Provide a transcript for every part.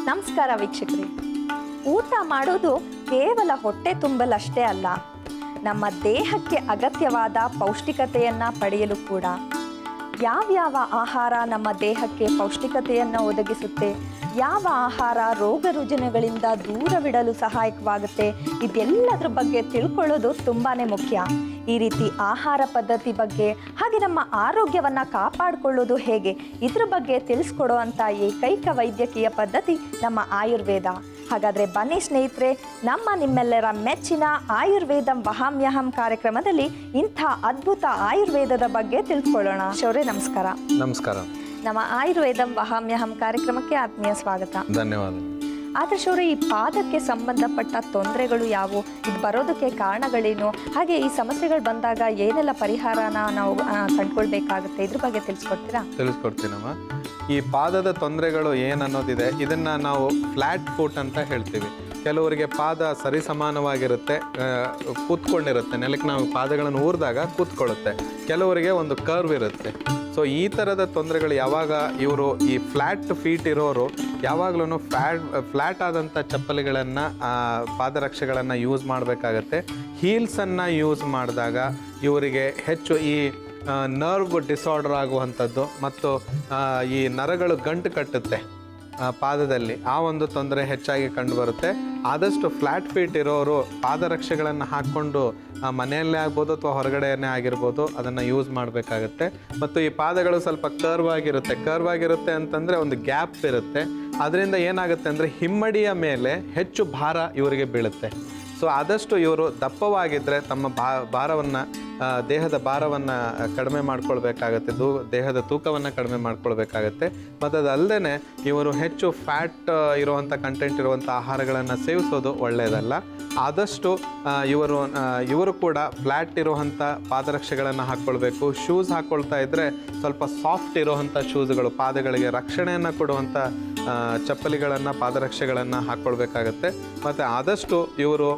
ನಮಸ್ಕಾರ ವೀಕ್ಷಕರೇ. ಊಟ ಮಾಡೋದು ಕೇವಲ ಹೊಟ್ಟೆ ತುಂಬಲಷ್ಟೇ ಅಲ್ಲ, ನಮ್ಮ ದೇಹಕ್ಕೆ ಅಗತ್ಯವಾದ ಪೌಷ್ಟಿಕತೆಯನ್ನು ಪಡೆಯಲು ಕೂಡ. ಯಾವ್ಯಾವ ಆಹಾರ ನಮ್ಮ ದೇಹಕ್ಕೆ ಪೌಷ್ಟಿಕತೆಯನ್ನು ಒದಗಿಸುತ್ತೆ, ಯಾವ ಆಹಾರ ರೋಗ ರುಜಿನಗಳಿಂದ ದೂರವಿಡಲು ಸಹಾಯಕವಾಗುತ್ತೆ, ಇದೆಲ್ಲದರ ಬಗ್ಗೆ ತಿಳ್ಕೊಳ್ಳೋದು ತುಂಬಾ ಮುಖ್ಯ. ಈ ರೀತಿ ಆಹಾರ ಪದ್ಧತಿ ಬಗ್ಗೆ ಹಾಗೆ ನಮ್ಮ ಆರೋಗ್ಯವನ್ನು ಕಾಪಾಡಿಕೊಳ್ಳೋದು ಹೇಗೆ, ಇದ್ರ ಬಗ್ಗೆ ತಿಳಿಸ್ಕೊಡೋ ಅಂಥ ಏಕೈಕ ವೈದ್ಯಕೀಯ ಪದ್ಧತಿ ನಮ್ಮ ಆಯುರ್ವೇದ. ಹಾಗಾದರೆ ಬನ್ನಿ ಸ್ನೇಹಿತರೆ, ನಿಮ್ಮೆಲ್ಲರ ಮೆಚ್ಚಿನ ಆಯುರ್ವೇದಂ ವಹಾಮ್ಯಹಂ ಕಾರ್ಯಕ್ರಮದಲ್ಲಿ ಇಂಥ ಅದ್ಭುತ ಆಯುರ್ವೇದದ ಬಗ್ಗೆ ತಿಳ್ಕೊಳ್ಳೋಣ. ಶೌರ್ಯ ನಮಸ್ಕಾರ. ನಮಸ್ಕಾರ. ನಮ್ಮ ಆಯುರ್ವೇದಂ ವಹಾಮ್ಯಹಂ ಕಾರ್ಯಕ್ರಮಕ್ಕೆ ಆತ್ಮೀಯ ಸ್ವಾಗತ. ಧನ್ಯವಾದ. ಆದರೆ ಶೌರ್ಯ, ಈ ಪಾದಕ್ಕೆ ಸಂಬಂಧಪಟ್ಟ ತೊಂದರೆಗಳು ಯಾವುವು, ಇದು ಬರೋದಕ್ಕೆ ಕಾರಣಗಳೇನು, ಹಾಗೆ ಈ ಸಮಸ್ಯೆಗಳು ಬಂದಾಗ ಏನೆಲ್ಲ ಪರಿಹಾರನ ನಾವು ಕಂಡುಕೊಳ್ಬೇಕಾಗುತ್ತೆ, ಇದ್ರ ಬಗ್ಗೆ ತಿಳಿಸ್ಕೊಡ್ತೀರಾ? ತಿಳಿಸ್ಕೊಡ್ತೀನಮ್ಮ. ಈ ಪಾದದ ತೊಂದರೆಗಳು ಏನನ್ನೋದಿದೆ, ಇದನ್ನು ನಾವು ಫ್ಲ್ಯಾಟ್ ಫುಟ್ ಅಂತ ಹೇಳ್ತೀವಿ. ಕೆಲವರಿಗೆ ಪಾದ ಸರಿಸಮಾನವಾಗಿರುತ್ತೆ, ಕೂತ್ಕೊಂಡಿರುತ್ತೆ, ನೆಲಕ್ಕೆ ನಾವು ಪಾದಗಳನ್ನು ಊರಿದಾಗ ಕೂತ್ಕೊಳ್ಳುತ್ತೆ. ಕೆಲವರಿಗೆ ಒಂದು ಕರ್ವ್ ಇರುತ್ತೆ. ಸೊ ಈ ಥರದ ತೊಂದರೆಗಳು ಯಾವಾಗ ಇವರು ಈ ಫ್ಲ್ಯಾಟ್ ಫೀಟ್ ಇರೋರು ಯಾವಾಗಲೂ ಫ್ಲ್ಯಾಟ್ ಆದಂಥ ಚಪ್ಪಲಿಗಳನ್ನು, ಪಾದರಕ್ಷೆಗಳನ್ನು ಯೂಸ್ ಮಾಡಬೇಕಾಗತ್ತೆ. ಹೀಲ್ಸನ್ನು ಯೂಸ್ ಮಾಡಿದಾಗ ಇವರಿಗೆ ಹೆಚ್ಚು ಈ ನರ್ವ್ ಡಿಸಾರ್ಡರ್ ಆಗುವಂಥದ್ದು ಮತ್ತು ಈ ನರಗಳು ಗಂಟು ಕಟ್ಟುತ್ತೆ ಪಾದದಲ್ಲಿ, ಆ ಒಂದು ತೊಂದರೆ ಹೆಚ್ಚಾಗಿ ಕಂಡುಬರುತ್ತೆ. ಆದಷ್ಟು ಫ್ಲ್ಯಾಟ್ ಫೀಟ್ ಇರೋರು ಪಾದರಕ್ಷೆಗಳನ್ನು ಹಾಕ್ಕೊಂಡು ಮನೆಯಲ್ಲೇ ಆಗ್ಬೋದು ಅಥವಾ ಹೊರಗಡೆಯೇ ಆಗಿರ್ಬೋದು ಅದನ್ನು ಯೂಸ್ ಮಾಡಬೇಕಾಗತ್ತೆ. ಮತ್ತು ಈ ಪಾದಗಳು ಸ್ವಲ್ಪ ಕರ್ವ್ ಆಗಿರುತ್ತೆ ಅಂತಂದರೆ ಒಂದು ಗ್ಯಾಪ್ ಇರುತ್ತೆ. ಅದರಿಂದ ಏನಾಗುತ್ತೆ ಅಂದರೆ ಹಿಮ್ಮಡಿಯ ಮೇಲೆ ಹೆಚ್ಚು ಭಾರ ಇವರಿಗೆ ಬೀಳುತ್ತೆ. ಸೊ ಆದಷ್ಟು ಇವರು ದಪ್ಪವಾಗಿದ್ದರೆ ತಮ್ಮ ಭಾರವನ್ನು, ದೇಹದ ಭಾರವನ್ನು ಕಡಿಮೆ ಮಾಡ್ಕೊಳ್ಬೇಕಾಗತ್ತೆ, ದೇಹದ ತೂಕವನ್ನು ಕಡಿಮೆ ಮಾಡ್ಕೊಳ್ಬೇಕಾಗತ್ತೆ. ಮತ್ತು ಅದಲ್ಲದೆ ಇವರು ಹೆಚ್ಚು ಫ್ಯಾಟ್ ಇರುವಂಥ ಕಂಟೆಂಟ್ ಇರುವಂಥ ಆಹಾರಗಳನ್ನು ಸೇವಿಸೋದು ಒಳ್ಳೆಯದಲ್ಲ. ಆದಷ್ಟು ಇವರು ಕೂಡ ಫ್ಲ್ಯಾಟ್ ಇರುವಂಥ ಪಾದರಕ್ಷೆಗಳನ್ನು ಹಾಕ್ಕೊಳ್ಬೇಕು. ಶೂಸ್ ಹಾಕ್ಕೊಳ್ತಾ ಇದ್ದರೆ ಸ್ವಲ್ಪ ಸಾಫ್ಟ್ ಇರುವಂಥ ಶೂಸ್ಗಳು, ಪಾದಗಳಿಗೆ ರಕ್ಷಣೆಯನ್ನು ಕೊಡುವಂಥ ಚಪ್ಪಲಿಗಳನ್ನು, ಪಾದರಕ್ಷೆಗಳನ್ನು ಹಾಕ್ಕೊಳ್ಬೇಕಾಗತ್ತೆ. ಮತ್ತು ಆದಷ್ಟು ಇವರು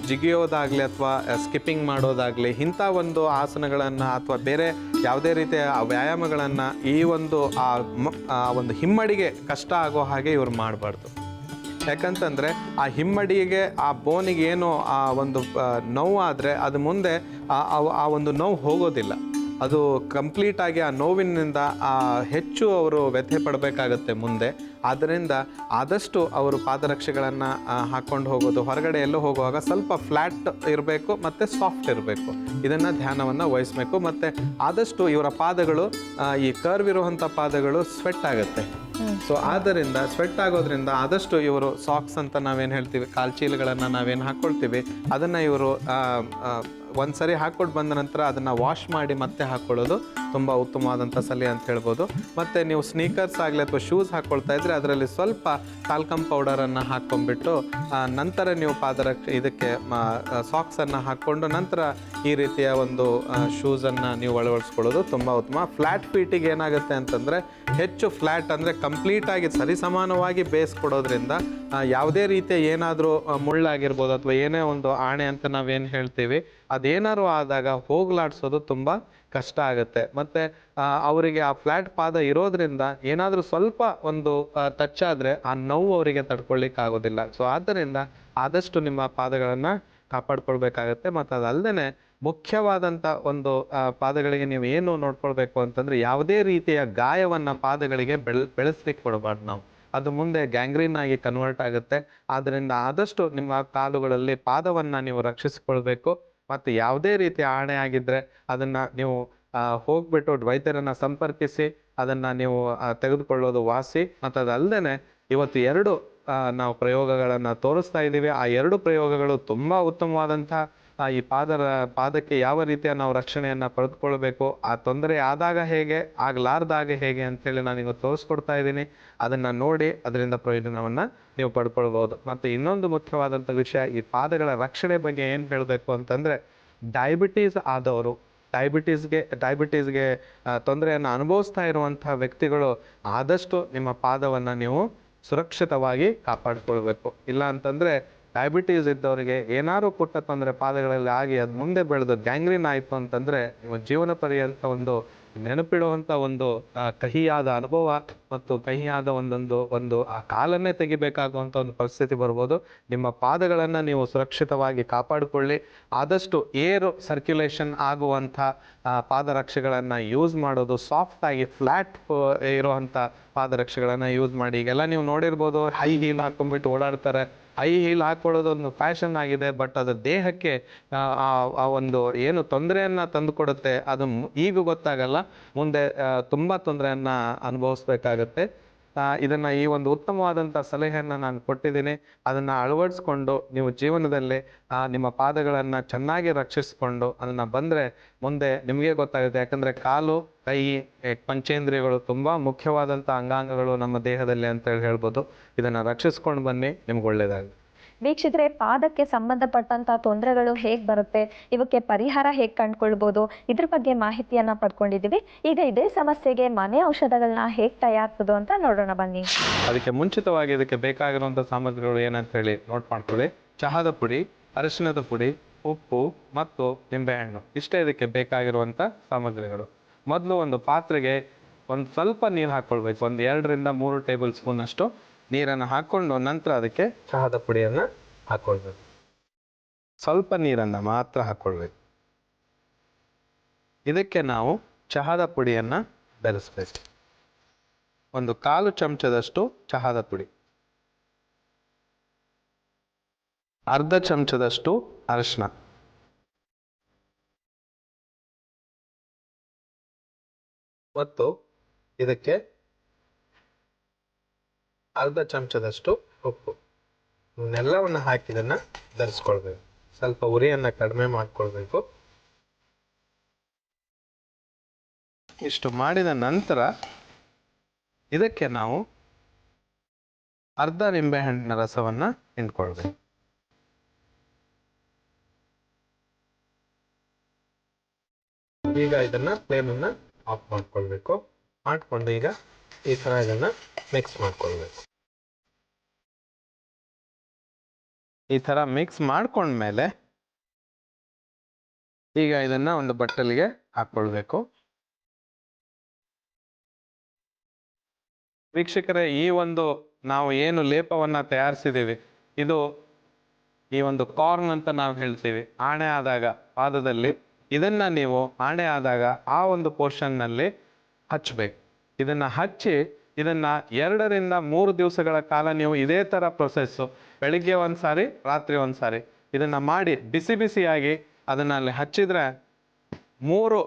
ಜಿಗಿಯೋದಾಗಲಿ ಅಥವಾ ಸ್ಕಿಪ್ಪಿಂಗ್ ಮಾಡೋದಾಗಲಿ ಇಂಥ ಒಂದು ಆಸನಗಳನ್ನು ಅಥವಾ ಬೇರೆ ಯಾವುದೇ ರೀತಿಯ ವ್ಯಾಯಾಮಗಳನ್ನು ಈ ಒಂದು ಒಂದು ಹಿಮ್ಮಡಿಗೆ ಕಷ್ಟ ಆಗೋ ಹಾಗೆ ಇವರು ಮಾಡಬಾರ್ದು. ಯಾಕಂತಂದರೆ ಆ ಹಿಮ್ಮಡಿಗೆ, ಆ ಬೋನಿಗೆ ಏನು ಆ ಒಂದು ನೋವು ಆದರೆ ಅದು ಮುಂದೆ ಆ ಒಂದು ನೋವು ಹೋಗೋದಿಲ್ಲ. ಅದು ಕಂಪ್ಲೀಟಾಗಿ ಆ ನೋವಿನಿಂದ ಹೆಚ್ಚು ಅವರು ವ್ಯಥೆ ಪಡಬೇಕಾಗತ್ತೆ ಮುಂದೆ. ಆದ್ದರಿಂದ ಆದಷ್ಟು ಅವರು ಪಾದರಕ್ಷೆಗಳನ್ನು ಹಾಕ್ಕೊಂಡು ಹೋಗೋದು, ಹೊರಗಡೆ ಎಲ್ಲೋ ಹೋಗುವಾಗ ಸ್ವಲ್ಪ ಫ್ಲ್ಯಾಟ್ ಇರಬೇಕು ಮತ್ತು ಸಾಫ್ಟ್ ಇರಬೇಕು. ಇದನ್ನು ಧ್ಯಾನವನ್ನು ವಹಿಸಬೇಕು. ಮತ್ತು ಆದಷ್ಟು ಇವರ ಪಾದಗಳು, ಈ ಕರ್ವ್ ಇರುವಂಥ ಪಾದಗಳು ಸ್ವೆಟ್ ಆಗುತ್ತೆ. ಸೊ ಆದ್ದರಿಂದ ಸ್ವೆಟ್ ಆಗೋದ್ರಿಂದ ಆದಷ್ಟು ಇವರು ಸಾಕ್ಸ್ ಅಂತ ನಾವೇನು ಹೇಳ್ತೀವಿ, ಕಾಲ್ಚೀಲಗಳನ್ನು ನಾವೇನು ಹಾಕ್ಕೊಳ್ತೀವಿ, ಅದನ್ನು ಇವರು ಒಂದು ಸರಿ ಹಾಕ್ಕೊಂಡು ಬಂದ ನಂತರ ಅದನ್ನು ವಾಶ್ ಮಾಡಿ ಮತ್ತೆ ಹಾಕ್ಕೊಳ್ಳೋದು ತುಂಬ ಉತ್ತಮವಾದಂಥ ಸಲಹೆ ಅಂತ ಹೇಳ್ಬೋದು. ಮತ್ತು ನೀವು ಸ್ನೀಕರ್ಸ್ ಆಗಲಿ ಅಥವಾ ಶೂಸ್ ಹಾಕ್ಕೊಳ್ತಾ ಇದ್ದರೆ ಅದರಲ್ಲಿ ಸ್ವಲ್ಪ ಟಾಲ್ಕಮ್ ಪೌಡರನ್ನು ಹಾಕ್ಕೊಂಡ್ಬಿಟ್ಟು ನಂತರ ನೀವು ಇದಕ್ಕೆ ಸಾಕ್ಸನ್ನು ಹಾಕ್ಕೊಂಡು ನಂತರ ಈ ರೀತಿಯ ಒಂದು ಶೂಸನ್ನು ನೀವು ಅಳವಡಿಸ್ಕೊಳ್ಳೋದು ತುಂಬ ಉತ್ತಮ. ಫ್ಲ್ಯಾಟ್ ಫೀಟಿಗೆ ಏನಾಗುತ್ತೆ ಅಂತಂದರೆ, ಹೆಚ್ಚು ಫ್ಲ್ಯಾಟ್ ಅಂದರೆ ಕಂಪ್ಲೀಟಾಗಿ ಸರಿಸಮಾನವಾಗಿ ಬೇಸ್ ಕೊಡೋದ್ರಿಂದ ಯಾವುದೇ ರೀತಿಯ ಏನಾದರೂ ಮುಳ್ಳಾಗಿರ್ಬೋದು ಅಥವಾ ಏನೇ ಒಂದು ಆಣೆ ಅಂತ ನಾವೇನು ಹೇಳ್ತೀವಿ, ಅದೇನಾದ್ರು ಆದಾಗ ಹೋಗ್ಲಾಡ್ಸೋದು ತುಂಬ ಕಷ್ಟ ಆಗುತ್ತೆ. ಮತ್ತು ಅವರಿಗೆ ಆ ಫ್ಲ್ಯಾಟ್ ಪಾದ ಇರೋದ್ರಿಂದ ಏನಾದರೂ ಸ್ವಲ್ಪ ಒಂದು ಟಚ್ ಆದರೆ ಆ ನೋವು ಅವರಿಗೆ ತಡ್ಕೊಳ್ಳಿಕ್ಕೆ ಆಗೋದಿಲ್ಲ. ಸೊ ಆದ್ದರಿಂದ ಆದಷ್ಟು ನಿಮ್ಮ ಪಾದಗಳನ್ನು ಕಾಪಾಡ್ಕೊಳ್ಬೇಕಾಗತ್ತೆ. ಮತ್ತು ಅದಲ್ಲದೆ ಮುಖ್ಯವಾದಂಥ ಒಂದು ಪಾದಗಳಿಗೆ ನೀವು ಏನು ನೋಡ್ಕೊಳ್ಬೇಕು ಅಂತಂದರೆ, ಯಾವುದೇ ರೀತಿಯ ಗಾಯವನ್ನು ಪಾದಗಳಿಗೆ ಬೆಳೆಸ್ಲಿಕ್ಕೆ ಕೊಡಬಾರ್ದು ನಾವು. ಅದು ಮುಂದೆ ಗ್ಯಾಂಗ್ರೀನ್ ಆಗಿ ಕನ್ವರ್ಟ್ ಆಗುತ್ತೆ. ಆದ್ದರಿಂದ ಆದಷ್ಟು ನಿಮ್ಮ ಕಾಲುಗಳಲ್ಲಿ ಪಾದವನ್ನು ನೀವು ರಕ್ಷಿಸಿಕೊಳ್ಬೇಕು. ಮತ್ತು ಯಾವುದೇ ರೀತಿಯ ಆಣೆ ಆಗಿದ್ದರೆ ಅದನ್ನು ನೀವು ಹೋಗ್ಬಿಟ್ಟು ವೈದ್ಯರನ್ನು ಸಂಪರ್ಕಿಸಿ ಅದನ್ನು ನೀವು ತೆಗೆದುಕೊಳ್ಳೋದು ವಾಸಿ. ಮತ್ತು ಅದಲ್ಲದೆ ಇವತ್ತು 2 ನಾವು ಪ್ರಯೋಗಗಳನ್ನು ತೋರಿಸ್ತಾ ಇದ್ದೀವಿ. ಆ 2 ಪ್ರಯೋಗಗಳು ತುಂಬ ಉತ್ತಮವಾದಂಥ ಈ ಪಾದಕ್ಕೆ ಯಾವ ರೀತಿಯ ನಾವು ರಕ್ಷಣೆಯನ್ನು ಪಡೆದುಕೊಳ್ಬೇಕು, ಆ ತೊಂದರೆ ಆದಾಗ ಹೇಗೆ, ಆಗಲಾರ್ದಾಗ ಹೇಗೆ ಅಂತೇಳಿ ನಾನೀಗ ತೋರಿಸ್ಕೊಡ್ತಾ ಇದ್ದೀನಿ. ಅದನ್ನು ನೋಡಿ ಅದರಿಂದ ಪ್ರಯೋಜನವನ್ನು ನೀವು ಪಡ್ಕೊಳ್ಬೋದು. ಮತ್ತು ಇನ್ನೊಂದು ಮುಖ್ಯವಾದಂಥ ವಿಷಯ, ಈ ಪಾದಗಳ ರಕ್ಷಣೆ ಬಗ್ಗೆ ಏನು ಹೇಳಬೇಕು ಅಂತಂದರೆ, ಡಯಾಬಿಟೀಸ್ ಆದವರು, ಡಯಾಬಿಟೀಸ್ಗೆ ತೊಂದರೆಯನ್ನು ಅನುಭವಿಸ್ತಾ ಇರುವಂಥ ವ್ಯಕ್ತಿಗಳು ಆದಷ್ಟು ನಿಮ್ಮ ಪಾದವನ್ನು ನೀವು ಸುರಕ್ಷಿತವಾಗಿ ಕಾಪಾಡಿಕೊಳ್ಬೇಕು. ಇಲ್ಲ ಅಂತಂದರೆ ಡಯಾಬಿಟೀಸ್ ಇದ್ದವರಿಗೆ ಏನಾದ್ರು ಪುಟ್ಟ ತೊಂದರೆ ಪಾದಗಳಲ್ಲಿ ಆಗಿ ಅದು ಮುಂದೆ ಬೆಳೆದು ಗ್ಯಾಂಗ್ರೀನ್ ಆಯಿತು ಅಂತಂದರೆ ನಿಮ್ಮ ಜೀವನ ಪರ್ಯಂತ ಒಂದು ನೆನಪಿಡುವಂಥ ಒಂದು ಕಹಿಯಾದ ಅನುಭವ ಮತ್ತು ಕಹಿಯಾದ ಒಂದು ಆ ಕಾಲನ್ನೇ ತೆಗಿಬೇಕಾಗುವಂಥ ಒಂದು ಪರಿಸ್ಥಿತಿ ಬರ್ಬೋದು. ನಿಮ್ಮ ಪಾದಗಳನ್ನು ನೀವು ಸುರಕ್ಷಿತವಾಗಿ ಕಾಪಾಡಿಕೊಳ್ಳಿ. ಆದಷ್ಟು ಏರ್ ಸರ್ಕ್ಯುಲೇಷನ್ ಆಗುವಂಥ ಪಾದರಕ್ಷೆಗಳನ್ನು ಯೂಸ್ ಮಾಡೋದು, ಸಾಫ್ಟಾಗಿ ಫ್ಲ್ಯಾಟ್ ಇರುವಂಥ ಪಾದರಕ್ಷೆಗಳನ್ನು ಯೂಸ್ ಮಾಡಿ. ಈಗೆಲ್ಲ ನೀವು ನೋಡಿರ್ಬೋದು, ಹೈ ಹೀಲ್ ಹಾಕೊಂಡ್ಬಿಟ್ಟು ಓಡಾಡ್ತಾರೆ. ಹೈ ಹೀಲ್ ಹಾಕೊಳ್ಳೋದು ಒಂದು ಫ್ಯಾಷನ್ ಆಗಿದೆ, ಬಟ್ ಅದು ದೇಹಕ್ಕೆ ಆ ಒಂದು ಏನು ತೊಂದರೆಯನ್ನು ತಂದುಕೊಡುತ್ತೆ ಅದು ಈಗ ಗೊತ್ತಾಗಲ್ಲ, ಮುಂದೆ ತುಂಬ ತೊಂದರೆಯನ್ನು ಅನುಭವಿಸ್ಬೇಕಾಗತ್ತೆ. ಇದನ್ನು ಈ ಒಂದು ಉತ್ತಮವಾದಂಥ ಸಲಹೆಯನ್ನು ನಾನು ಕೊಟ್ಟಿದ್ದೀನಿ. ಅದನ್ನು ಅಳವಡಿಸ್ಕೊಂಡು ನೀವು ಜೀವನದಲ್ಲಿ ನಿಮ್ಮ ಪಾದಗಳನ್ನು ಚೆನ್ನಾಗಿ ರಕ್ಷಿಸಿಕೊಂಡು ಅದನ್ನು ಬಂದರೆ ಮುಂದೆ ನಿಮಗೆ ಗೊತ್ತಾಗುತ್ತೆ. ಯಾಕಂದರೆ ಕಾಲು, ಕೈ, ಪಂಚೇಂದ್ರಿಯಗಳು ತುಂಬ ಮುಖ್ಯವಾದಂಥ ಅಂಗಾಂಗಗಳು ನಮ್ಮ ದೇಹದಲ್ಲಿ ಅಂತೇಳಿ ಹೇಳ್ಬೋದು. ಇದನ್ನು ರಕ್ಷಿಸ್ಕೊಂಡು ಬನ್ನಿ, ನಿಮ್ಗೆ ಒಳ್ಳೆಯದಾಗಲಿ. ವೀಕ್ಷಿತರೆ, ಪಾದಕ್ಕೆ ಸಂಬಂಧಪಟ್ಟಂತ ತೊಂದರೆಗಳು ಹೇಗೆ ಬರುತ್ತೆ, ಇವಕ್ಕೆ ಪರಿಹಾರ ಹೇಗೆ ಕಂಡುಕೊಳ್ಬೋದು, ಇದ್ರ ಬಗ್ಗೆ ಮಾಹಿತಿಯನ್ನ ಪಡ್ಕೊಂಡಿದ್ದೀವಿ. ಈಗ ಇದೇ ಸಮಸ್ಯೆಗೆ ಮನೆ ಔಷಧಗಳನ್ನ ಹೇಗೆ ತಯಾರಿಸೋದು ಅಂತ ನೋಡೋಣ ಬನ್ನಿ. ಅದಕ್ಕೆ ಮುಂಚಿತವಾಗಿ ಇದಕ್ಕೆ ಬೇಕಾಗಿರುವಂಥ ಸಾಮಗ್ರಿಗಳು ಏನಂತ ಹೇಳಿ ನೋಟ್ ಮಾಡ್ಕೊಳ್ಳಿ. ಚಹಾದ ಪುಡಿ, ಅರಿಶಿಣದ ಪುಡಿ, ಉಪ್ಪು ಮತ್ತು ನಿಂಬೆಹಣ್ಣು, ಇಷ್ಟೇ ಇದಕ್ಕೆ ಬೇಕಾಗಿರುವಂಥ ಸಾಮಗ್ರಿಗಳು. ಮೊದಲು ಒಂದು ಪಾತ್ರೆಗೆ ಒಂದು ಸ್ವಲ್ಪ ನೀರು ಹಾಕ್ಕೊಳ್ಬೇಕು. ಒಂದು 2 ರಿಂದ 3 ಟೇಬಲ್ ಸ್ಪೂನ್ ಅಷ್ಟು ನೀರನ್ನು ಹಾಕ್ಕೊಂಡು ನಂತರ ಅದಕ್ಕೆ ಚಹಾದ ಪುಡಿಯನ್ನು ಹಾಕ್ಕೊಳ್ಬೇಕು. ಸ್ವಲ್ಪ ನೀರನ್ನು ಮಾತ್ರ ಹಾಕ್ಕೊಳ್ಬೇಕು. ಇದಕ್ಕೆ ನಾವು ಚಹಾದ ಪುಡಿಯನ್ನು ಬೆರೆಸ್ಬೇಕು. ಒಂದು 1/4 ಚಮಚದಷ್ಟು ಚಹಾದ ಪುಡಿ, 1/2 ಚಮಚದಷ್ಟು ಅರಿಶಿಣ, ಮತ್ತು ಇದಕ್ಕೆ 1/2 ಚಮಚದಷ್ಟು ಉಪ್ಪು. ಇವನ್ನೆಲ್ಲವನ್ನು ಹಾಕಿ ಇದನ್ನು ಬೆರೆಸ್ಕೊಳ್ಬೇಕು. ಸ್ವಲ್ಪ ಉರಿಯನ್ನು ಕಡಿಮೆ ಮಾಡಿಕೊಳ್ಬೇಕು. ಇಷ್ಟು ಮಾಡಿದ ನಂತರ ಇದಕ್ಕೆ ನಾವು ಅರ್ಧ ನಿಂಬೆಹಣ್ಣಿನ ರಸವನ್ನು ಹಿಂಡ್ಕೊಳ್ಬೇಕು. ಈಗ ಇದನ್ನ ಫ್ಲೇಮನ್ನು ಆಫ್ ಮಾಡ್ಕೊಳ್ಬೇಕು. ಮಾಡಿಕೊಂಡು ಈಗ ಈ ಥರ ಇದನ್ನು ಮಿಕ್ಸ್ ಮಾಡ್ಕೊಳ್ಬೇಕು. ಈ ಥರ ಮಿಕ್ಸ್ ಮಾಡ್ಕೊಂಡ್ಮೇಲೆ ಈಗ ಇದನ್ನು ಒಂದು ಬಟ್ಟಲಿಗೆ ಹಾಕ್ಕೊಳ್ಬೇಕು. ವೀಕ್ಷಕರೇ, ಈ ಒಂದು ನಾವು ಏನು ಲೇಪವನ್ನು ತಯಾರಿಸಿದ್ದೀವಿ, ಇದು ಈ ಒಂದು ಕಾರ್ನ್ ಅಂತ ನಾವು ಹೇಳ್ತೀವಿ. ಆಣೆ ಆದಾಗ ಪಾದದಲ್ಲಿ ಇದನ್ನು ನೀವು ಆಣೆ ಆದಾಗ ಆ ಒಂದು ಪೋರ್ಷನ್ನಲ್ಲಿ ಹಚ್ಚಬೇಕು. ಇದನ್ನು ಹಚ್ಚಿ ಇದನ್ನು 2 ರಿಂದ 3 ದಿವಸಗಳ ಕಾಲ ನೀವು ಇದೇ ಥರ ಪ್ರೊಸೆಸ್ಸು, ಬೆಳಿಗ್ಗೆ ಒಂದು ಸಾರಿ, ರಾತ್ರಿ ಒಂದು ಸಾರಿ ಇದನ್ನು ಮಾಡಿ ಬಿಸಿ ಬಿಸಿಯಾಗಿ ಅದನ್ನು ಅಲ್ಲಿ ಹಚ್ಚಿದರೆ 3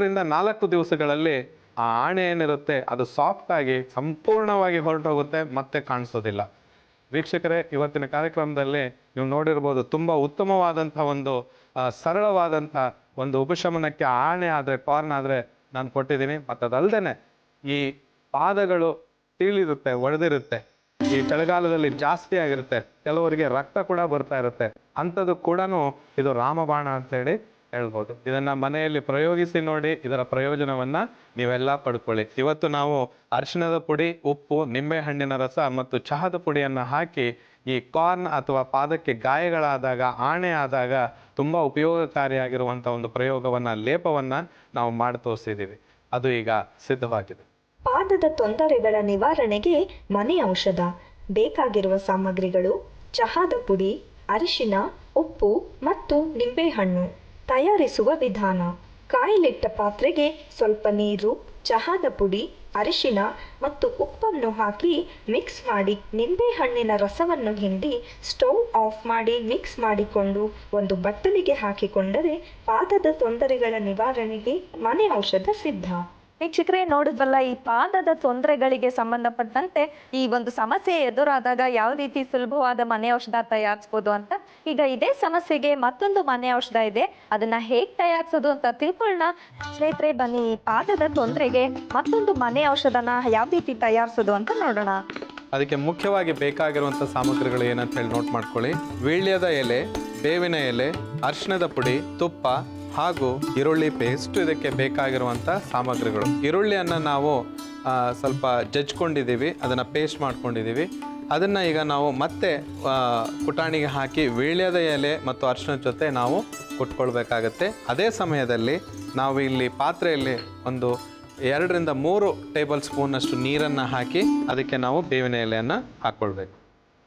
ರಿಂದ 4 ದಿವಸಗಳಲ್ಲಿ ಆ ಆಣೆ ಏನಿರುತ್ತೆ ಅದು ಸಾಫ್ಟಾಗಿ ಸಂಪೂರ್ಣವಾಗಿ ಹೊರಟೋಗುತ್ತೆ, ಮತ್ತೆ ಕಾಣಿಸೋದಿಲ್ಲ. ವೀಕ್ಷಕರೇ, ಇವತ್ತಿನ ಕಾರ್ಯಕ್ರಮದಲ್ಲಿ ನೀವು ನೋಡಿರ್ಬೋದು, ತುಂಬ ಉತ್ತಮವಾದಂಥ ಒಂದು ಸರಳವಾದಂಥ ಒಂದು ಉಪಶಮನಕ್ಕೆ ಆಣೆ ಆದರೆ, ಕಾರ್ನ್ ಆದರೆ ನಾನು ಕೊಟ್ಟಿದ್ದೀನಿ. ಮತ್ತು ಅದಲ್ಲದೆ ಈ ಪಾದಗಳು ತೀಳಿರುತ್ತೆ, ಒಡೆದಿರುತ್ತೆ, ಈ ಚಳಿಗಾಲದಲ್ಲಿ ಜಾಸ್ತಿ ಆಗಿರುತ್ತೆ, ಕೆಲವರಿಗೆ ರಕ್ತ ಕೂಡ ಬರ್ತಾ ಇರುತ್ತೆ, ಅಂಥದ್ದು ಕೂಡ ಇದು ರಾಮಬಾಣ ಅಂತೇಳಿ ಹೇಳ್ಬೋದು. ಇದನ್ನು ಮನೆಯಲ್ಲಿ ಪ್ರಯೋಗಿಸಿ ನೋಡಿ, ಇದರ ಪ್ರಯೋಜನವನ್ನು ನೀವೆಲ್ಲ ಪಡ್ಕೊಳ್ಳಿ. ಇವತ್ತು ನಾವು ಅರಿಶಿಣದ ಪುಡಿ, ಉಪ್ಪು, ನಿಂಬೆಹಣ್ಣಿನ ರಸ ಮತ್ತು ಚಹಾದ ಪುಡಿಯನ್ನು ಹಾಕಿ ಈ ಕಾರ್ನ್ ಅಥವಾ ಪಾದಕ್ಕೆ ಗಾಯಗಳಾದಾಗ, ಆಣೆ ಆದಾಗ ತುಂಬ ಉಪಯೋಗಕಾರಿಯಾಗಿರುವಂಥ ಒಂದು ಪ್ರಯೋಗವನ್ನು, ಲೇಪವನ್ನು ನಾವು ಮಾಡಿ ತೋರಿಸಿದ್ದೀವಿ. ಅದು ಈಗ ಸಿದ್ಧವಾಗಿದೆ. ಪಾದದ ತೊಂದರೆಗಳ ನಿವಾರಣೆಗೆ ಮನೆ ಔಷಧ. ಬೇಕಾಗಿರುವ ಸಾಮಗ್ರಿಗಳು: ಚಹಾದ ಪುಡಿ, ಅರಿಶಿನ, ಉಪ್ಪು ಮತ್ತು ನಿಂಬೆಹಣ್ಣು. ತಯಾರಿಸುವ ವಿಧಾನ: ಕಾಯಿಲಿಟ್ಟ ಪಾತ್ರೆಗೆ ಸ್ವಲ್ಪ ನೀರು, ಚಹಾದ ಪುಡಿ, ಅರಿಶಿನ ಮತ್ತು ಉಪ್ಪನ್ನು ಹಾಕಿ ಮಿಕ್ಸ್ ಮಾಡಿ ನಿಂಬೆಹಣ್ಣಿನ ರಸವನ್ನು ಹಿಂಡಿ ಸ್ಟವ್ ಆಫ್ ಮಾಡಿ ಮಿಕ್ಸ್ ಮಾಡಿಕೊಂಡು ಒಂದು ಬಟ್ಟಲಿಗೆ ಹಾಕಿಕೊಂಡರೆ ಪಾದದ ತೊಂದರೆಗಳ ನಿವಾರಣೆಗೆ ಮನೆ ಔಷಧ ಸಿದ್ಧ. ವೀಕ್ಷಕರೇ, ನೋಡಿದ್ವಲ್ಲ, ಈ ಪಾದದ ತೊಂದರೆಗಳಿಗೆ ಸಂಬಂಧಪಟ್ಟಂತೆ ಈ ಒಂದು ಸಮಸ್ಯೆ ಎದುರಾದಾಗ ಯಾವ ರೀತಿ ಸುಲಭವಾದ ಮನೆ ಔಷಧ ತಯಾರಿಸ್ಬೋದು ಅಂತ. ಈಗ ಇದೇ ಸಮಸ್ಯೆಗೆ ಮತ್ತೊಂದು ಮನೆ ಔಷಧ ಇದೆ, ಅದನ್ನ ಹೇಗೆ ತಯಾರಿಸೋದು ಅಂತ ತಿಳ್ಕೊಳ್ಳೋಣ. ಸ್ನೇಹಿತರೆ, ಬನ್ನಿ, ಈ ಪಾದದ ತೊಂದರೆಗೆ ಮತ್ತೊಂದು ಮನೆ ಔಷಧನ ಯಾವ ರೀತಿ ತಯಾರಿಸೋದು ಅಂತ ನೋಡೋಣ. ಅದಕ್ಕೆ ಮುಖ್ಯವಾಗಿ ಬೇಕಾಗಿರುವಂಥ ಸಾಮಗ್ರಿಗಳು ಏನಂತ ಹೇಳಿ ನೋಟ್ ಮಾಡ್ಕೊಳ್ಳಿ. ವೀಳ್ಯದ ಎಲೆ, ಬೇವಿನ ಎಲೆ, ಅರಿಶಿಣದ ಪುಡಿ, ತುಪ್ಪ ಹಾಗೂ ಈರುಳ್ಳಿ ಪೇಸ್ಟ್ ಇದಕ್ಕೆ ಬೇಕಾಗಿರುವಂಥ ಸಾಮಗ್ರಿಗಳು. ಈರುಳ್ಳಿಯನ್ನು ನಾವು ಸ್ವಲ್ಪ ಜಜ್ಕೊಂಡಿದ್ದೀವಿ, ಅದನ್ನು ಪೇಸ್ಟ್ ಮಾಡ್ಕೊಂಡಿದ್ದೀವಿ. ಅದನ್ನು ಈಗ ನಾವು ಮತ್ತೆ ಕುಟಾಣಿಗೆ ಹಾಕಿ ವೀಳ್ಯದ ಎಲೆ ಮತ್ತು ಅರಿಶಿಣದ ಜೊತೆ ನಾವು ಕುಟ್ಕೊಳ್ಬೇಕಾಗತ್ತೆ. ಅದೇ ಸಮಯದಲ್ಲಿ ನಾವು ಇಲ್ಲಿ ಪಾತ್ರೆಯಲ್ಲಿ ಒಂದು 2-3 ಟೇಬಲ್ ಸ್ಪೂನಷ್ಟು ನೀರನ್ನು ಹಾಕಿ ಅದಕ್ಕೆ ನಾವು ಬೇವಿನ ಎಲೆಯನ್ನು ಹಾಕ್ಕೊಳ್ಬೇಕು.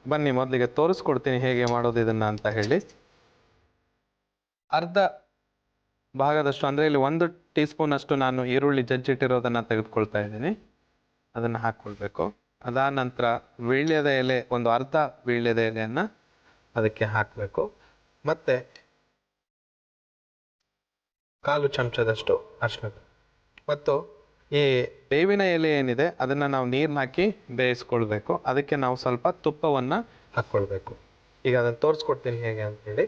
ಬನ್ನಿ ಮೊದಲಿಗೆ ತೋರಿಸ್ಕೊಡ್ತೀನಿ ಹೇಗೆ ಮಾಡೋದು ಇದನ್ನು ಅಂತ ಹೇಳಿ. ಅರ್ಧ ಭಾಗದಷ್ಟು ಅಂದರೆ ಇಲ್ಲಿ 1 ಟೀ ಸ್ಪೂನಷ್ಟು ನಾನು ಈರುಳ್ಳಿ ಜಜ್ಜಿಟ್ಟಿರೋದನ್ನು ತೆಗೆದುಕೊಳ್ತಾ ಇದ್ದೀನಿ. ಅದನ್ನು ಹಾಕ್ಕೊಳ್ಬೇಕು. ಅದಾದ ನಂತರ ವೀಳ್ಯದ ಎಲೆ, ಒಂದು ಅರ್ಧ ವೀಳ್ಯದ ಎಲೆಯನ್ನು ಅದಕ್ಕೆ ಹಾಕಬೇಕು. ಮತ್ತು 1/4 ಚಮಚದಷ್ಟು ಅರಿಶಿಣ ಮತ್ತು ಈ ಬೇವಿನ ಎಲೆ ಏನಿದೆ ಅದನ್ನು ನಾವು ನೀರನ್ನ ಹಾಕಿ ಬೇಯಿಸ್ಕೊಳ್ಬೇಕು. ಅದಕ್ಕೆ ನಾವು ಸ್ವಲ್ಪ ತುಪ್ಪವನ್ನು ಹಾಕ್ಕೊಳ್ಬೇಕು. ಈಗ ಅದನ್ನು ತೋರಿಸ್ಕೊಡ್ತೀನಿ ಹೇಗೆ ಅಂತೇಳಿ.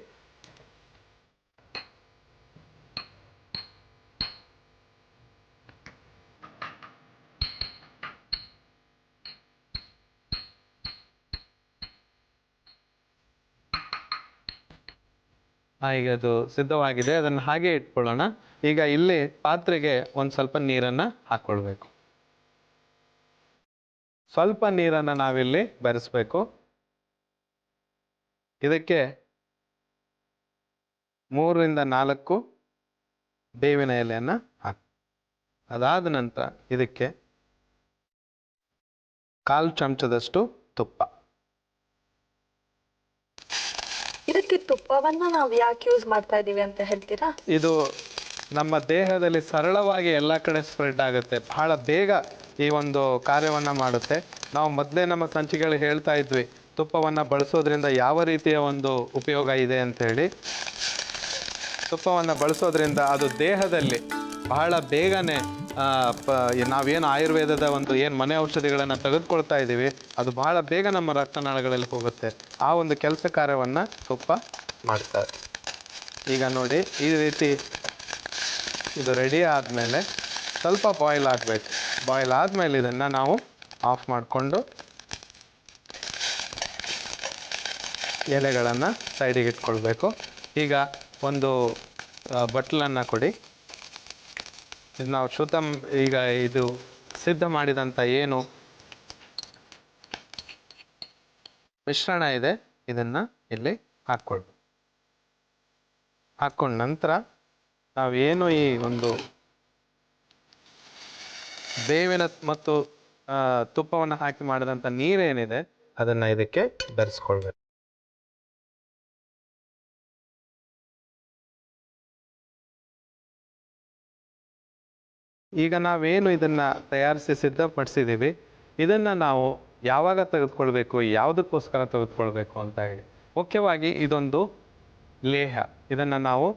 ಈಗ ಅದು ಸಿದ್ಧವಾಗಿದೆ, ಅದನ್ನು ಹಾಗೆ ಇಟ್ಕೊಳ್ಳೋಣ. ಈಗ ಇಲ್ಲಿ ಪಾತ್ರೆಗೆ ಒಂದು ಸ್ವಲ್ಪ ನೀರನ್ನು ಹಾಕ್ಕೊಳ್ಬೇಕು. ಸ್ವಲ್ಪ ನೀರನ್ನು ನಾವಿಲ್ಲಿ ಬೆರೆಸ್ಬೇಕು. ಇದಕ್ಕೆ 3-4 ಬೇವಿನ ಎಲೆಯನ್ನು ಹಾಕಿ, ಅದಾದ ನಂತರ ಇದಕ್ಕೆ 1/4 ಚಮಚದಷ್ಟು ತುಪ್ಪ. ಇದಕ್ಕೆ ತುಪ್ಪವನ್ನ ನಾವು ಯಾಕೆ ಯೂಸ್ ಮಾಡ್ತಾ ಇದೀವಿ ಅಂತ ಹೇಳ್ತೀರಾ? ಇದು ನಮ್ಮ ದೇಹದಲ್ಲಿ ಸರಳವಾಗಿ ಎಲ್ಲ ಕಡೆ ಸ್ಪ್ರೆಡ್ ಆಗುತ್ತೆ, ಬಹಳ ಬೇಗ ಈ ಒಂದು ಕಾರ್ಯವನ್ನು ಮಾಡುತ್ತೆ. ನಾವು ಮೊದಲೇ ನಮ್ಮ ಸಂಚಿಕೆಗಳು ಹೇಳ್ತಾ ಇದ್ವಿ ತುಪ್ಪವನ್ನು ಬಳಸೋದ್ರಿಂದ ಯಾವ ರೀತಿಯ ಒಂದು ಉಪಯೋಗ ಇದೆ ಅಂಥೇಳಿ. ತುಪ್ಪವನ್ನು ಬಳಸೋದ್ರಿಂದ ಅದು ದೇಹದಲ್ಲಿ ಬಹಳ ಬೇಗನೆ ನಾವೇನು ಆಯುರ್ವೇದದ ಒಂದು ಏನು ಮನೆ ಔಷಧಿಗಳನ್ನು ತೆಗೆದುಕೊಳ್ತಾ ಇದ್ದೀವಿ ಅದು ಬಹಳ ಬೇಗ ನಮ್ಮ ರಕ್ತನಾಳಗಳಲ್ಲಿ ಹೋಗುತ್ತೆ. ಆ ಒಂದು ಕೆಲಸ ಕಾರ್ಯವನ್ನು ತುಪ್ಪ ಮಾಡ್ತಾರೆ. ಈಗ ನೋಡಿ ಈ ರೀತಿ ಇದು ರೆಡಿ ಆದಮೇಲೆ ಸ್ವಲ್ಪ ಬಾಯ್ಲ್ ಆಗಬೇಕು. ಬಾಯ್ಲ್ ಆದಮೇಲೆ ಇದನ್ನು ನಾವು ಆಫ್ ಮಾಡಿಕೊಂಡು ಎಲೆಗಳನ್ನು ಸೈಡಿಗೆ ಇಟ್ಕೊಳ್ಬೇಕು. ಈಗ ಒಂದು ಬಟ್ಲನ್ನು ಕೊಡಿ. ಇದು ನಾವು ಈಗ ಇದು ಸಿದ್ಧ ಮಾಡಿದಂಥ ಏನು ಮಿಶ್ರಣ ಇದೆ ಇದನ್ನು ಇಲ್ಲಿ ಹಾಕ್ಕೊಳ್ಬೇಕು. ಹಾಕ್ಕೊಂಡ ನಂತರ ನಾವೇನು ಈ ಒಂದು ಬೇವಿನ ಮತ್ತು ತುಪ್ಪವನ್ನು ಹಾಕಿ ಮಾಡಿದಂಥ ನೀರೇನಿದೆ ಅದನ್ನು ಇದಕ್ಕೆ ಬೆರೆಸ್ಕೊಳ್ಬೇಕು. ಈಗ ನಾವೇನು ಇದನ್ನು ತಯಾರಿಸಿ ಸಿದ್ಧಪಡಿಸಿದ್ದೀವಿ ಇದನ್ನು ನಾವು ಯಾವಾಗ ತೆಗೆದುಕೊಳ್ಬೇಕು, ಯಾವುದಕ್ಕೋಸ್ಕರ ತೆಗೆದುಕೊಳ್ಬೇಕು ಅಂತ ಹೇಳಿ. ಮುಖ್ಯವಾಗಿ ಇದೊಂದು ಲೇಹ, ಇದನ್ನು ನಾವು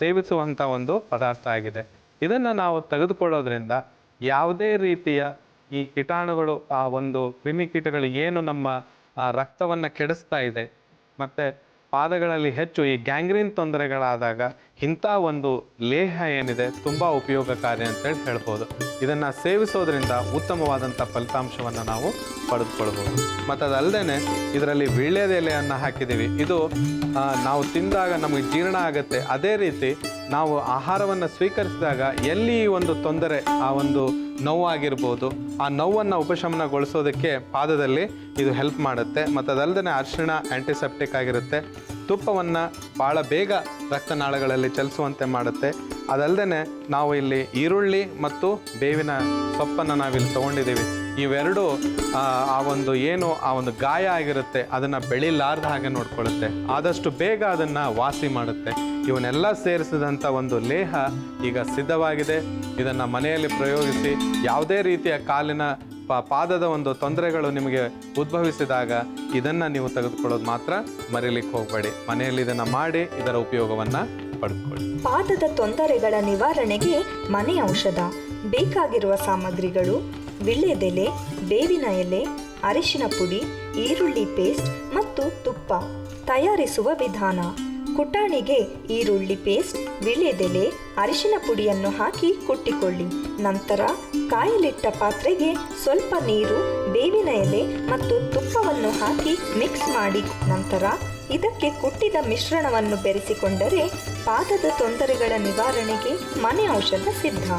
ಸೇವಿಸುವಂಥ ಒಂದು ಪದಾರ್ಥ ಆಗಿದೆ. ಇದನ್ನು ನಾವು ತೆಗೆದುಕೊಳ್ಳೋದ್ರಿಂದ ಯಾವುದೇ ರೀತಿಯ ಈ ಕೀಟಾಣುಗಳು, ಆ ಒಂದು ಕ್ರಿಮಿಕೀಟಗಳು ಏನು ನಮ್ಮ ರಕ್ತವನ್ನು ಕೆಡಿಸ್ತಾ ಇದೆ ಮತ್ತು ಪಾದಗಳಲ್ಲಿ ಹೆಚ್ಚು ಈ ಗ್ಯಾಂಗ್ರೀನ್ ತೊಂದರೆಗಳಾದಾಗ ಇಂಥ ಒಂದು ಲೇಹ ಏನಿದೆ ತುಂಬ ಉಪಯೋಗಕಾರಿ ಅಂತೇಳಿ ಹೇಳ್ಬೋದು. ಇದನ್ನು ಸೇವಿಸೋದ್ರಿಂದ ಉತ್ತಮವಾದಂಥ ಫಲಿತಾಂಶವನ್ನು ನಾವು ಪಡೆದುಕೊಳ್ಬೋದು. ಮತ್ತು ಅದಲ್ಲದೆ ಇದರಲ್ಲಿ ವೀಳ್ಯದ ಎಲೆಯನ್ನು ಹಾಕಿದ್ದೀವಿ. ಇದು ನಾವು ತಿಂದಾಗ ನಮಗೆ ಜೀರ್ಣ ಆಗುತ್ತೆ. ಅದೇ ರೀತಿ ನಾವು ಆಹಾರವನ್ನು ಸ್ವೀಕರಿಸಿದಾಗ ಎಲ್ಲಿ ಒಂದು ತೊಂದರೆ, ಆ ಒಂದು ನೋವಾಗಿರ್ಬೋದು, ಆ ನೋವನ್ನು ಉಪಶಮನಗೊಳಿಸೋದಕ್ಕೆ ಪಾದದಲ್ಲಿ ಇದು ಹೆಲ್ಪ್ ಮಾಡುತ್ತೆ. ಮತ್ತು ಅದಲ್ಲದೆ ಅರಿಶಿಣ ಆ್ಯಂಟಿಸೆಪ್ಟಿಕ್ ಆಗಿರುತ್ತೆ. ತುಪ್ಪವನ್ನು ಭಾಳ ಬೇಗ ರಕ್ತನಾಳಗಳಲ್ಲಿ ಚಲಿಸುವಂತೆ ಮಾಡುತ್ತೆ. ಅದಲ್ಲದೆ ನಾವು ಇಲ್ಲಿ ಈರುಳ್ಳಿ ಮತ್ತು ಬೇವಿನ ಸೊಪ್ಪನ್ನು ನಾವಿಲ್ಲಿ ತೊಗೊಂಡಿದ್ದೀವಿ. ಇವೆರಡು ಆ ಒಂದು ಗಾಯ ಆಗಿರುತ್ತೆ ಅದನ್ನು ಬೆಳಿಲಾರ್ದ ಹಾಗೆ ನೋಡ್ಕೊಳ್ಳುತ್ತೆ, ಆದಷ್ಟು ಬೇಗ ಅದನ್ನು ವಾಸಿ ಮಾಡುತ್ತೆ. ಇವನ್ನೆಲ್ಲ ಸೇರಿಸಿದಂಥ ಒಂದು ಲೇಹ ಈಗ ಸಿದ್ಧವಾಗಿದೆ. ಇದನ್ನು ಮನೆಯಲ್ಲಿ ಪ್ರಯೋಗಿಸಿ ಯಾವುದೇ ರೀತಿಯ ಕಾಲಿನ ಪಾದದ ಒಂದು ತೊಂದರೆಗಳು ನಿಮಗೆ ಉದ್ಭವಿಸಿದಾಗ ಇದನ್ನು ನೀವು ತೆಗೆದುಕೊಳ್ಳೋದು ಮಾತ್ರ ಮರೀಲಿಕ್ಕೆ ಹೋಗಬೇಡಿ. ಮನೆಯಲ್ಲಿ ಇದನ್ನು ಮಾಡಿ ಇದರ ಉಪಯೋಗವನ್ನು ಪಡೆದುಕೊಳ್ಳಿ. ಪಾದದ ತೊಂದರೆಗಳ ನಿವಾರಣೆಗೆ ಮನೆ ಔಷಧ. ಬೇಕಾಗಿರುವ ಸಾಮಗ್ರಿಗಳು: ವೀಳ್ಯದೆಲೆ, ಬೇವಿನ ಎಲೆ, ಅರಿಶಿನ ಪುಡಿ, ಈರುಳ್ಳಿ ಪೇಸ್ಟ್ ಮತ್ತು ತುಪ್ಪ. ತಯಾರಿಸುವ ವಿಧಾನ: ಕುಟಾಣಿಗೆ ಈರುಳ್ಳಿ ಪೇಸ್ಟ್, ವೀಳ್ಯದೆಲೆ, ಅರಿಶಿನ ಪುಡಿಯನ್ನು ಹಾಕಿ ಕುಟ್ಟಿಕೊಳ್ಳಿ. ನಂತರ ಕಾಯಲಿಟ್ಟ ಪಾತ್ರೆಗೆ ಸ್ವಲ್ಪ ನೀರು, ಬೇವಿನ ಎಲೆ ಮತ್ತು ತುಪ್ಪವನ್ನು ಹಾಕಿ ಮಿಕ್ಸ್ ಮಾಡಿ. ನಂತರ ಇದಕ್ಕೆ ಕುಟ್ಟಿದ ಮಿಶ್ರಣವನ್ನು ಬೆರೆಸಿಕೊಂಡರೆ ಪಾದದ ತೊಂದರೆಗಳ ನಿವಾರಣೆಗೆ ಮನೆ ಔಷಧ ಸಿದ್ಧ.